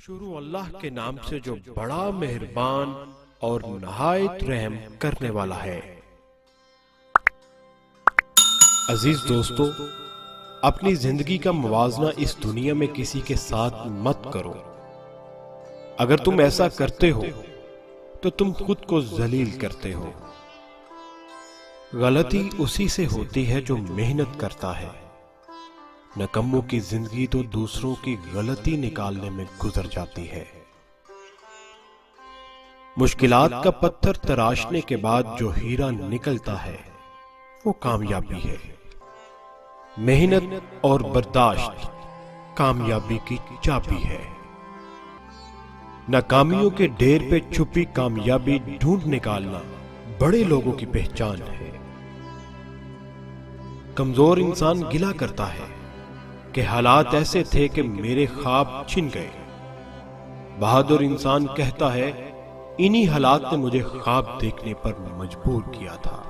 شروع اللہ کے نام سے جو بڑا مہربان اور نہایت رحم کرنے والا ہے۔ عزیز دوستو، اپنی زندگی کا موازنہ اس دنیا میں کسی کے ساتھ مت کرو۔ اگر تم ایسا کرتے ہو تو تم خود کو ذلیل کرتے ہو۔ غلطی اسی سے ہوتی ہے جو محنت کرتا ہے۔ نکموں کی زندگی تو دوسروں کی غلطی نکالنے میں گزر جاتی ہے۔ مشکلات کا پتھر تراشنے کے بعد جو ہیرا نکلتا ہے وہ کامیابی ہے۔ محنت اور برداشت کامیابی کی چابی ہے۔ ناکامیوں کے ڈھیر پہ چھپی کامیابی ڈھونڈ نکالنا بڑے لوگوں کی پہچان ہے۔ کمزور انسان گلہ کرتا ہے کہ حالات ایسے تھے کہ میرے خواب چھن گئے۔ بہادر انسان کہتا ہے انہی حالات نے مجھے خواب دیکھنے پر مجبور کیا تھا۔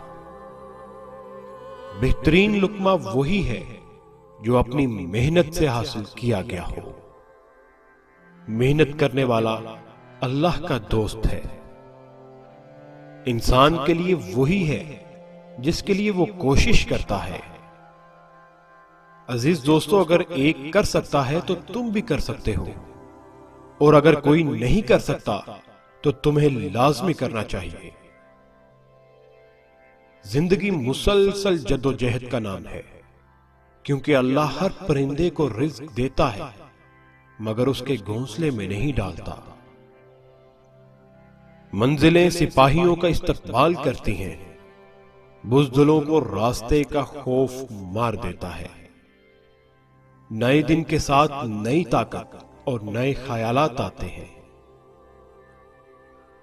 بہترین لقمہ وہی ہے جو اپنی محنت سے حاصل کیا گیا ہو۔ محنت کرنے والا اللہ کا دوست ہے۔ انسان کے لیے وہی ہے جس کے لیے وہ کوشش کرتا ہے۔ عزیز دوستو، اگر ایک کر سکتا ہے تو تم بھی کر سکتے ہو، اور اگر کوئی نہیں کر سکتا تو تمہیں لازمی کرنا چاہیے۔ زندگی مسلسل جد و جہد کا نام ہے، کیونکہ اللہ ہر پرندے کو رزق دیتا ہے مگر اس کے گھونسلے میں نہیں ڈالتا۔ منزلیں سپاہیوں کا استقبال کرتی ہیں، بزدلوں کو راستے کا خوف مار دیتا ہے۔ نئے دن کے ساتھ نئی طاقت اور نئے خیالات آتے ہیں۔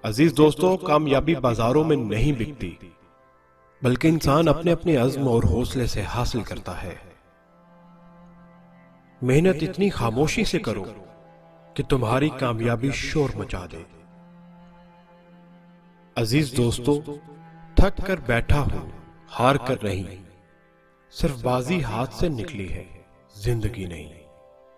عزیز دوستو، کامیابی بازاروں میں نہیں بکتی، بلکہ انسان اپنے اپنے عزم اور حوصلے سے حاصل کرتا ہے۔ محنت اتنی خاموشی سے کرو کہ تمہاری کامیابی شور مچا دے۔ عزیز دوستو، تھک کر بیٹھا ہوں، ہار کر نہیں، صرف بازی ہاتھ سے نکلی ہے، زندگی نہیں۔